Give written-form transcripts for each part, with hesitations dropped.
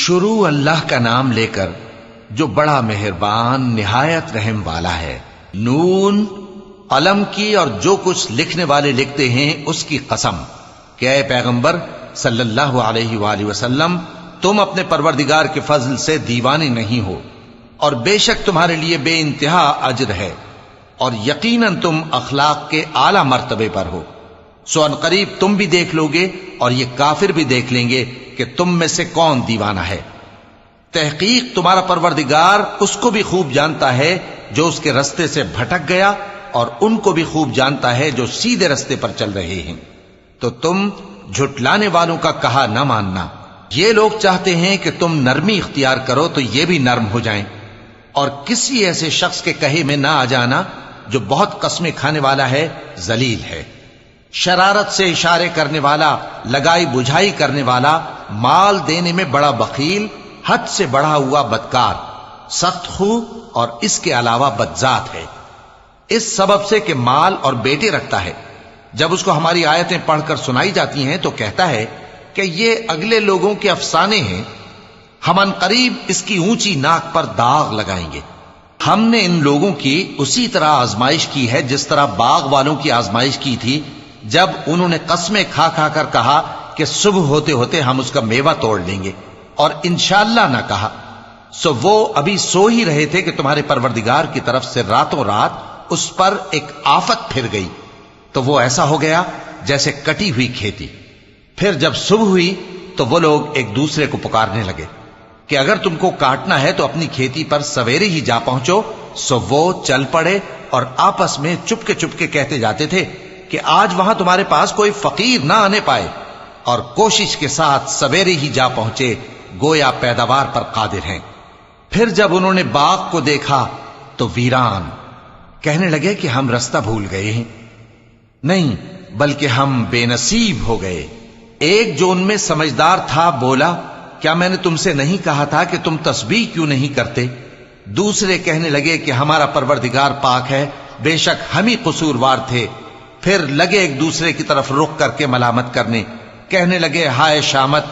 شروع اللہ کا نام لے کر جو بڑا مہربان نہایت رحم والا ہے۔ نون، قلم کی اور جو کچھ لکھنے والے لکھتے ہیں اس کی قسم کہ اے پیغمبر صلی اللہ علیہ وآلہ وسلم، تم اپنے پروردگار کے فضل سے دیوانے نہیں ہو، اور بے شک تمہارے لیے بے انتہا اجر ہے، اور یقیناً تم اخلاق کے اعلی مرتبے پر ہو۔ سو ان قریب تم بھی دیکھ لو گے اور یہ کافر بھی دیکھ لیں گے کہ تم میں سے کون دیوانہ ہے۔ تحقیق تمہارا پروردگار اس کو بھی خوب جانتا ہے جو اس کے رستے سے بھٹک گیا، اور ان کو بھی خوب جانتا ہے جو سیدھے رستے پر چل رہے ہیں۔ تو تم جھٹلانے والوں کا کہا نہ ماننا۔ یہ لوگ چاہتے ہیں کہ تم نرمی اختیار کرو تو یہ بھی نرم ہو جائیں، اور کسی ایسے شخص کے کہے میں نہ آ جانا جو بہت قسمیں کھانے والا ہے، ذلیل ہے، شرارت سے اشارے کرنے والا، لگائی بجھائی کرنے والا، مال دینے میں بڑا بخیل، حد سے بڑھا ہوا بدکار، سخت خو اور اس کے علاوہ بدذات ہے۔ اس سبب سے کہ مال اور بیٹے رکھتا ہے، جب اس کو ہماری آیتیں پڑھ کر سنائی جاتی ہیں تو کہتا ہے کہ یہ اگلے لوگوں کے افسانے ہیں، ہم ان قریب اس کی اونچی ناک پر داغ لگائیں گے۔ ہم نے ان لوگوں کی اسی طرح آزمائش کی ہے جس طرح باغ والوں کی آزمائش کی تھی، جب انہوں نے قسمیں کھا کھا کر کہا کہ صبح ہوتے ہوتے ہم اس کا میوہ توڑ لیں گے، اور انشاءاللہ نہ کہا۔ سو وہ ابھی سو ہی رہے تھے کہ تمہارے پروردگار کی طرف سے راتوں رات اس پر ایک آفت پھر گئی، تو وہ ایسا ہو گیا جیسے کٹی ہوئی کھیتی۔ پھر جب صبح ہوئی تو وہ لوگ ایک دوسرے کو پکارنے لگے کہ اگر تم کو کاٹنا ہے تو اپنی کھیتی پر سویرے ہی جا پہنچو۔ سو وہ چل پڑے اور آپس میں چپ کے کہتے جاتے تھے کہ آج وہاں تمہارے پاس کوئی فقیر نہ آنے پائے، اور کوشش کے ساتھ سویرے ہی جا پہنچے، گویا پیداوار پر قادر ہیں۔ پھر جب انہوں نے باغ کو دیکھا تو ویران، کہنے لگے کہ ہم رستہ بھول گئے ہیں، نہیں بلکہ ہم بے نصیب ہو گئے۔ ایک جو ان میں سمجھدار تھا بولا، کیا میں نے تم سے نہیں کہا تھا کہ تم تسبیح کیوں نہیں کرتے؟ دوسرے کہنے لگے کہ ہمارا پروردگار پاک ہے، بے شک ہم ہی قصوروار تھے۔ پھر لگے ایک دوسرے کی طرف رخ کر کے ملامت کرنے، کہنے لگے ہائے شامت،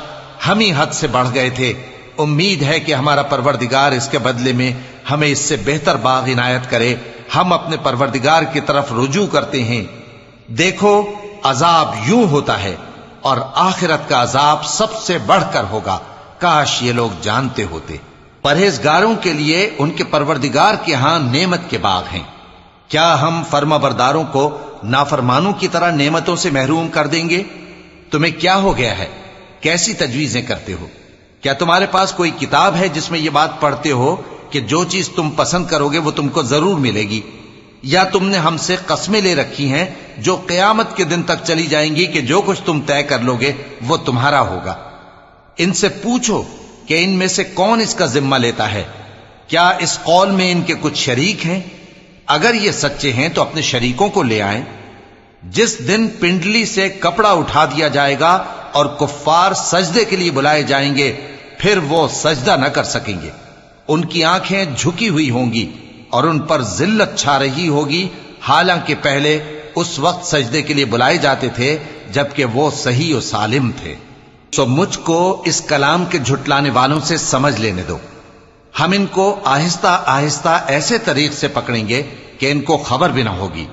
ہم ہی حد سے بڑھ گئے تھے، امید ہے کہ ہمارا پروردگار اس کے بدلے میں ہمیں اس سے بہتر باغ عنایت کرے۔ ہم اپنے پروردگار کی طرف رجوع کرتے ہیں۔ دیکھو عذاب یوں ہوتا ہے، اور آخرت کا عذاب سب سے بڑھ کر ہوگا، کاش یہ لوگ جانتے ہوتے۔ پرہیزگاروں کے لیے ان کے پروردگار کے ہاں نعمت کے باغ ہیں۔ کیا ہم فرما برداروں کو نافرمانوں کی طرح نعمتوں سے محروم کر دیں گے؟ تمہیں کیا ہو گیا ہے؟ کیسی تجویزیں کرتے ہو؟ کیا تمہارے پاس کوئی کتاب ہے جس میں یہ بات پڑھتے ہو کہ جو چیز تم پسند کرو گے وہ تم کو ضرور ملے گی؟ یا تم نے ہم سے قسمیں لے رکھی ہیں جو قیامت کے دن تک چلی جائیں گی کہ جو کچھ تم طے کر لو گے وہ تمہارا ہوگا؟ ان سے پوچھو کہ ان میں سے کون اس کا ذمہ لیتا ہے؟ کیا اس قول میں ان کے کچھ شریک ہیں؟ اگر یہ سچے ہیں تو اپنے شریکوں کو لے آئیں۔ جس دن پنڈلی سے کپڑا اٹھا دیا جائے گا اور کفار سجدے کے لیے بلائے جائیں گے، پھر وہ سجدہ نہ کر سکیں گے، ان کی آنکھیں جھکی ہوئی ہوں گی اور ان پر ذلت چھا رہی ہوگی، حالانکہ پہلے اس وقت سجدے کے لیے بلائے جاتے تھے جبکہ وہ صحیح و سالم تھے۔ سو مجھ کو اس کلام کے جھٹلانے والوں سے سمجھ لینے دو، ہم ان کو آہستہ آہستہ ایسے طریق سے پکڑیں گے کہ ان کو خبر بھی نہ ہوگی،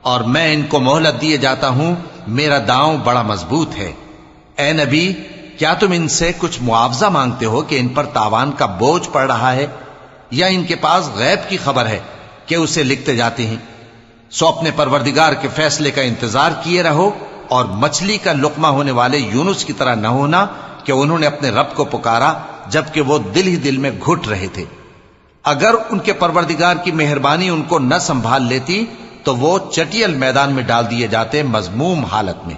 اور میں ان کو مہلت دیے جاتا ہوں، میرا داؤں بڑا مضبوط ہے۔ اے نبی، کیا تم ان سے کچھ معاوضہ مانگتے ہو کہ ان پر تاوان کا بوجھ پڑ رہا ہے، یا ان کے پاس غیب کی خبر ہے کہ اسے لکھتے جاتے ہیں؟ سو اپنے پروردگار کے فیصلے کا انتظار کیے رہو، اور مچھلی کا لقمہ ہونے والے یونس کی طرح نہ ہونا کہ انہوں نے اپنے رب کو پکارا جبکہ وہ دل ہی دل میں گھٹ رہے تھے۔ اگر ان کے پروردگار کی مہربانی ان کو نہ سنبھال لیتی تو وہ چٹیل میدان میں ڈال دیے جاتے مذموم حالت میں۔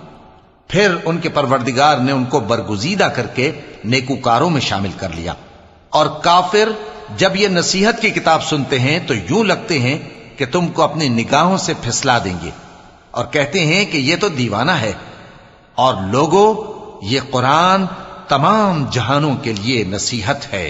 پھر ان کے پروردگار نے ان کو برگزیدہ کر کے نیکوکاروں میں شامل کر لیا۔ اور کافر جب یہ نصیحت کی کتاب سنتے ہیں تو یوں لگتے ہیں کہ تم کو اپنی نگاہوں سے پھسلا دیں گے، اور کہتے ہیں کہ یہ تو دیوانہ ہے۔ اور لوگوں، یہ قرآن تمام جہانوں کے لیے نصیحت ہے۔